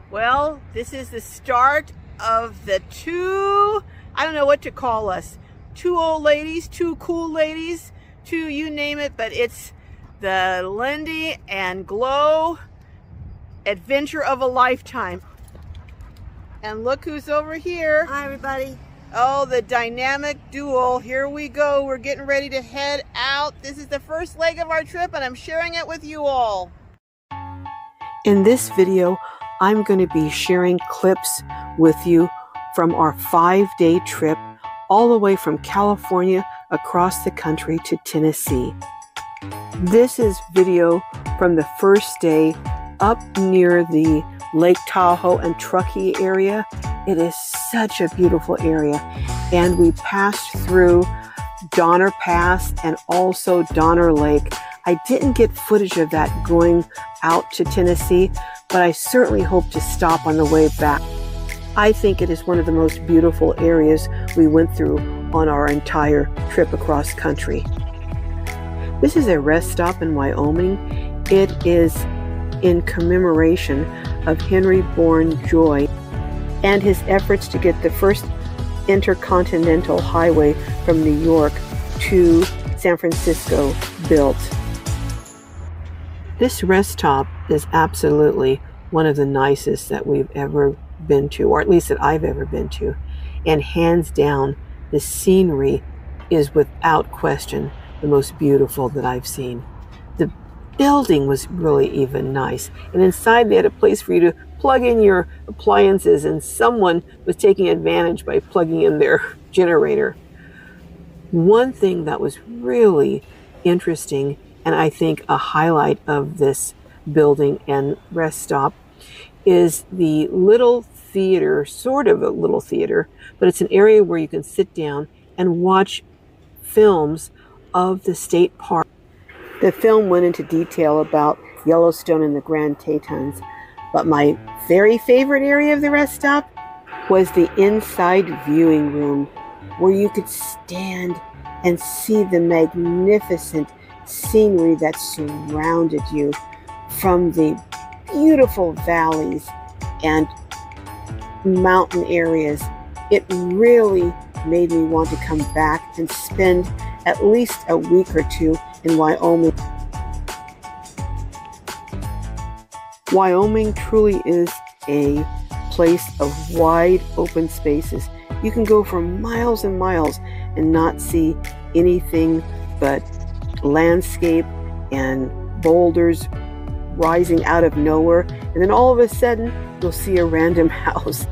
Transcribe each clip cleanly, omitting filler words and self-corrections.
Well, this is the start of the I don't know what to call us. Two old ladies, two cool ladies, two you name it, but it's the Lindy and Glow adventure of a lifetime. And look who's over here. Hi, everybody. Oh, the dynamic duo. Here we go. We're getting ready to head out. This is the first leg of our trip, and I'm sharing it with you all. In this video, I'm going to be sharing clips with you from our 5-day trip all the way from California across the country to Tennessee. This is video from the first day up near the Lake Tahoe and Truckee area. It is such a beautiful area. And we passed through Donner Pass and also Donner Lake. I didn't get footage of that going out to Tennessee, but I certainly hope to stop on the way back. I think it is one of the most beautiful areas we went through on our entire trip across country. This is a rest stop in Wyoming. It is in commemoration of Henry Bourne Joy and his efforts to get the first intercontinental highway from New York to San Francisco built. This rest stop is absolutely one of the nicest that we've ever been to, or at least that I've ever been to. And hands down, the scenery is without question the most beautiful that I've seen. The building was really even nice. And inside they had a place for you to plug in your appliances, and someone was taking advantage by plugging in their generator. One thing that was really interesting, and I think a highlight of this building and rest stop, is the little theater, sort of a little theater, but it's an area where you can sit down and watch films of the state park. The film went into detail about Yellowstone and the Grand Tetons, but my very favorite area of the rest stop was the inside viewing room, where you could stand and see the magnificent scenery that surrounded you from the beautiful valleys and mountain areas. It really made me want to come back and spend at least a week or two in Wyoming. Wyoming truly is a place of wide open spaces. You can go for miles and miles and not see anything but landscape and boulders rising out of nowhere, and then all of a sudden you'll see a random house.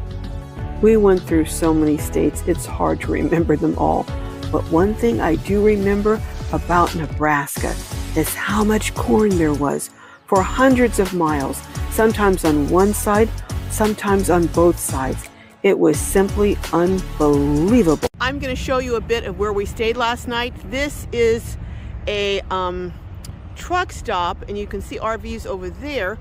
We went through so many states, it's hard to remember them all. But one thing I do remember about Nebraska is how much corn there was for hundreds of miles, sometimes on one side, sometimes on both sides. It was simply unbelievable. I'm going to show you a bit of where we stayed last night. This is a truck stop, and you can see RVs over there.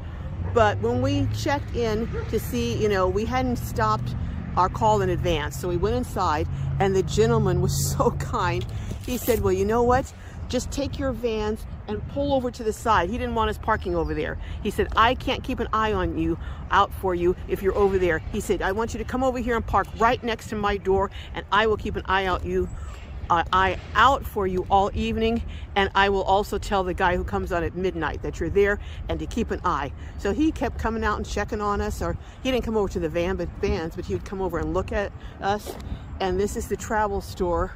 But when we checked in to see, we hadn't stopped our call in advance, so we went inside, and the gentleman was so kind. He said, well, you know what? Just take your vans and pull over to the side. He didn't want us parking over there. He said, I can't keep an eye on you, out for you, if you're over there. He said, I want you to come over here and park right next to my door, and I will keep an eye out for you all evening, and I will also tell the guy who comes on at midnight that you're there and to keep an eye. So he kept coming out and checking on us, or he didn't come over to the vans, but he would come over and look at us. And this is the travel store.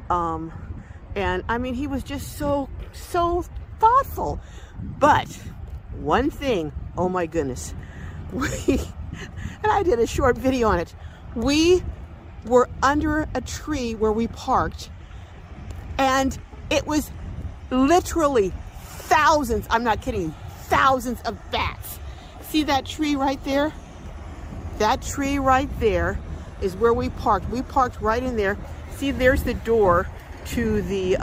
And I mean, he was just so thoughtful. But one thing, oh my goodness, and I did a short video on it. We were under a tree where we parked, and it was literally thousands, I'm not kidding, thousands of bats. See that tree right there? That tree right there is where we parked. We parked right in there. See, there's the door to the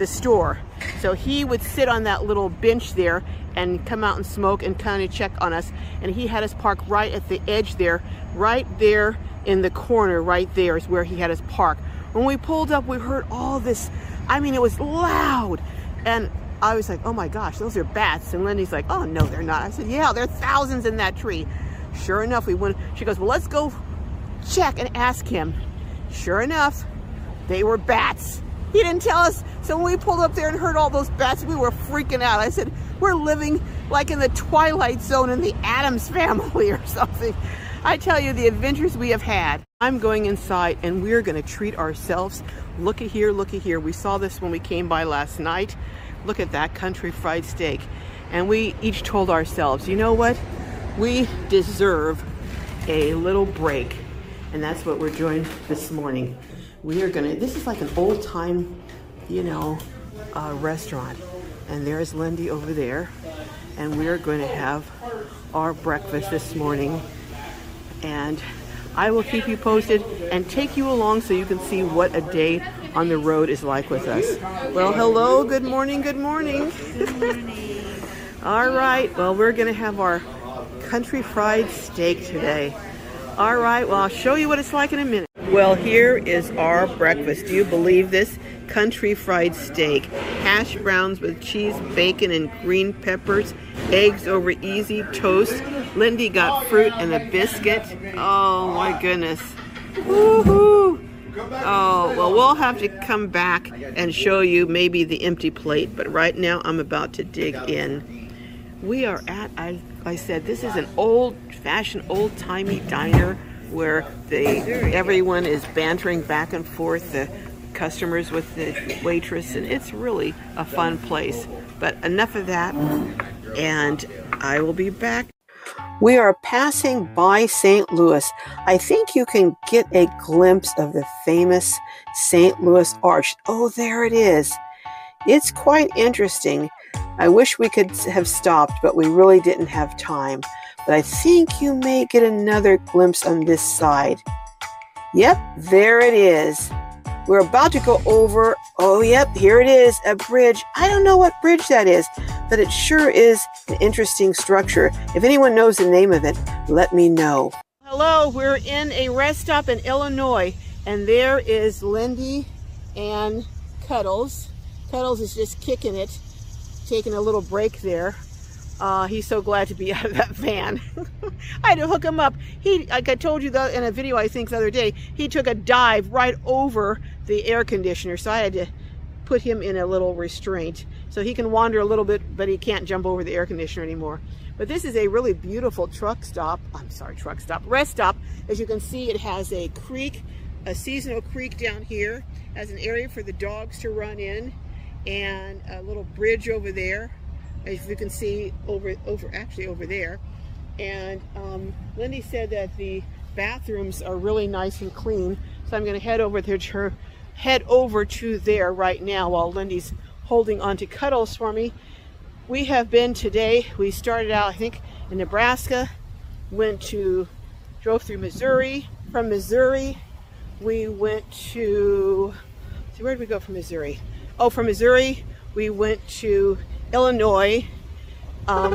store. So he would sit on that little bench there and come out and smoke and kind of check on us. And he had us park right at the edge there, right there in the corner, right there is where he had us park. When we pulled up, we heard all this, I mean, it was loud. And I was like, oh my gosh, those are bats. And Lindy's like, oh no, they're not. I said, yeah, there are thousands in that tree. Sure enough, we went. She goes, well, let's go check and ask him. Sure enough, they were bats. He didn't tell us. So when we pulled up there and heard all those bats, we were freaking out. I said, we're living like in the Twilight Zone in the Addams Family or something. I tell you, the adventures we have had. I'm going inside and we're going to treat ourselves. Looky here, looky here. We saw this when we came by last night. Look at that country fried steak. And we each told ourselves, you know what? We deserve a little break. And that's what we're doing this morning. We are gonna, this is like an old time, you know, restaurant. And there's Lindy over there. And we're going to have our breakfast this morning. And I will keep you posted and take you along so you can see what a day on the road is like with us. Well, hello, good morning, good morning. Good morning. All right, well, we're going to have our country fried steak today. All right, well, I'll show you what it's like in a minute. Well, here is our breakfast. Do you believe this? Country fried steak, hash browns with cheese, bacon, and green peppers, eggs over easy toast. Lindy got fruit and a biscuit. Oh my goodness. Woohoo! Oh, well, we'll have to come back and show you maybe the empty plate, but right now I'm about to dig in. We are at, I said, this is an old-fashioned, old-timey diner where everyone is bantering back and forth, the customers with the waitress, and it's really a fun place. But enough of that, and I will be back. We are passing by St. Louis. I think you can get a glimpse of the famous St. Louis Arch. Oh, there it is. It's quite interesting. I wish we could have stopped, but we really didn't have time. But I think you may get another glimpse on this side. Yep, there it is. We're about to go over, oh yep, here it is, a bridge. I don't know what bridge that is, but it sure is an interesting structure. If anyone knows the name of it, let me know. Hello, we're in a rest stop in Illinois, and there is Lindy and Cuddles. Cuddles is just kicking it, taking a little break there. He's so glad to be out of that van. I had to hook him up. Like I told you in a video, I think the other day, he took a dive right over the air conditioner. So I had to put him in a little restraint. So he can wander a little bit, but he can't jump over the air conditioner anymore. But this is a really beautiful rest stop. As you can see, it has a creek, a seasonal creek down here, has an area for the dogs to run in, and a little bridge over there. As you can see over there. And Lindy said that the bathrooms are really nice and clean. So I'm going to head over to there right now while Lindy's holding on to Cuddles for me. We have been today, we started out, I think, in Nebraska, drove through Missouri. From Missouri, we went to, where did we go from Missouri? Oh, from Missouri, we went to Illinois,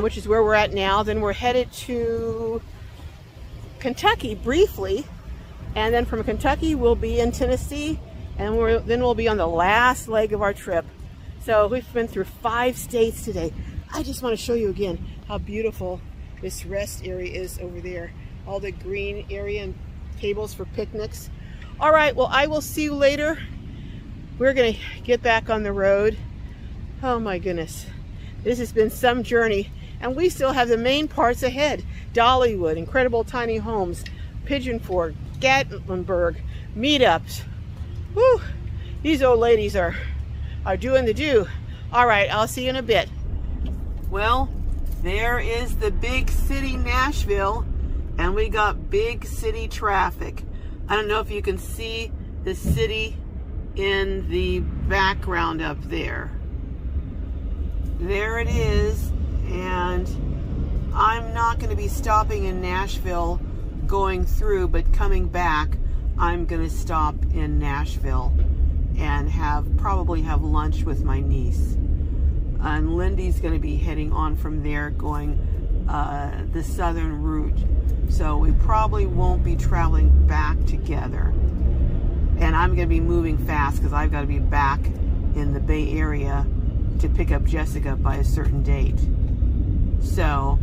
which is where we're at now. Then we're headed to Kentucky briefly, and then from Kentucky we'll be in Tennessee, and then we'll be on the last leg of our trip. So we've been through 5 states today. I just want to show you again how beautiful this rest area is over there. All the green area and tables for picnics. All right, well, I will see you later. We're gonna get back on the road. Oh my goodness. This has been some journey, and we still have the main parts ahead. Dollywood, incredible tiny homes, Pigeon Forge, Gatlinburg, meetups. Whew, these old ladies are doing the do. All right, I'll see you in a bit. Well, there is the big city, Nashville, and we got big city traffic. I don't know if you can see the city in the background up there. There it is, and I'm not going to be stopping in Nashville going through, but coming back, I'm going to stop in Nashville and probably have lunch with my niece. And Lindy's going to be heading on from there, going the southern route. So we probably won't be traveling back together. And I'm going to be moving fast because I've got to be back in the Bay Area to pick up Jessica by a certain date. So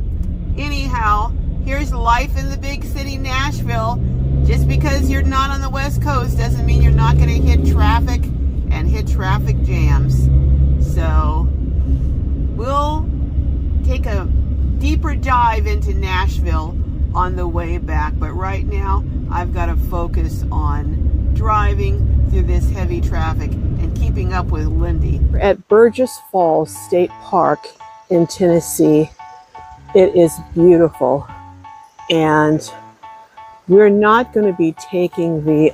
anyhow, here's life in the big city, Nashville. Just because you're not on the West Coast doesn't mean you're not going to hit traffic and hit traffic jams. So we'll take a deeper dive into Nashville on the way back. But right now, I've got to focus on driving through this heavy traffic and keeping up with Lindy. We're at Burgess Falls State Park in Tennessee. It is beautiful. And we're not going to be taking the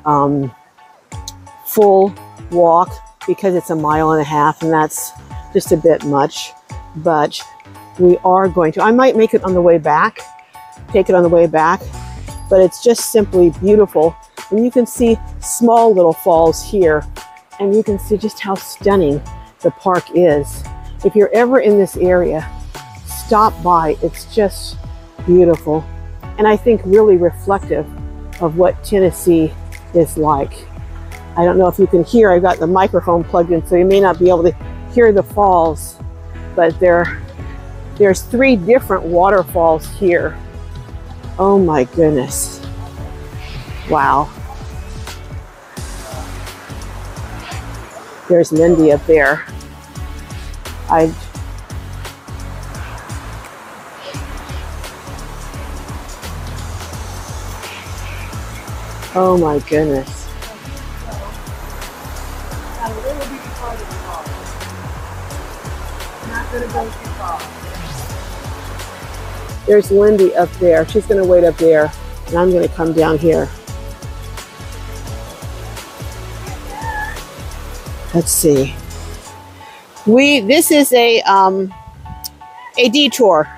full walk because it's 1.5 miles and that's just a bit much. But we are going to, I might make it on the way back, take it on the way back, but it's just simply beautiful. And you can see small little falls here, and you can see just how stunning the park is. If you're ever in this area, stop by. It's just beautiful. And I think really reflective of what Tennessee is like. I don't know if you can hear, I've got the microphone plugged in, so you may not be able to hear the falls, but there's 3 different waterfalls here. Oh my goodness. Wow. There's Lindy up there. Oh my goodness. There's Lindy up there. She's going to wait up there, and I'm going to come down here. Let's see. This is a detour.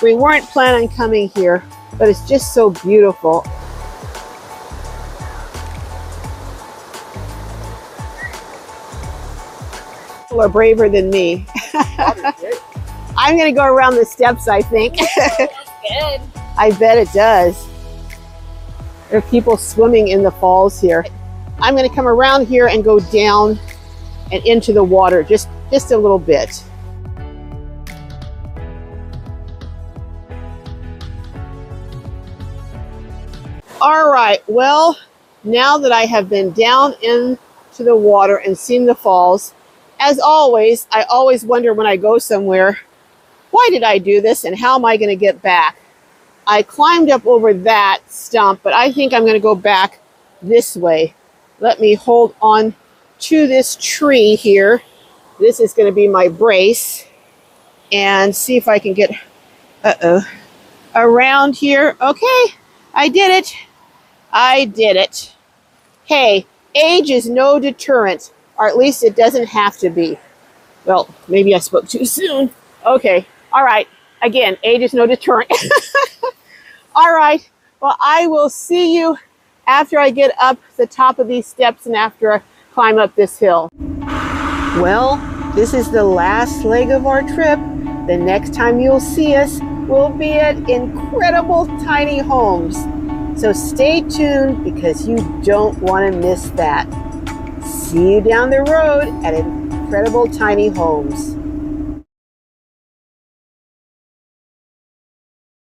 We weren't planning on coming here, but it's just so beautiful. People are braver than me. I'm going to go around the steps, I think. That's good. I bet it does. There are people swimming in the falls here. I'm going to come around here and go down and into the water just a little bit. All right, well, now that I have been down into the water and seen the falls, as always, I always wonder when I go somewhere, why did I do this and how am I going to get back? I climbed up over that stump, but I think I'm going to go back this way. Let me hold on to this tree here. This is going to be my brace, and see if I can get around here. Okay, I did it. I did it. Hey, age is no deterrent, or at least it doesn't have to be. Well, maybe I spoke too soon. Okay, all right. Again, age is no deterrent. All right, well, I will see you after I get up the top of these steps and after I climb up this hill. Well, this is the last leg of our trip. The next time you'll see us, we'll be at Incredible Tiny Homes. So stay tuned because you don't want to miss that. See you down the road at Incredible Tiny Homes.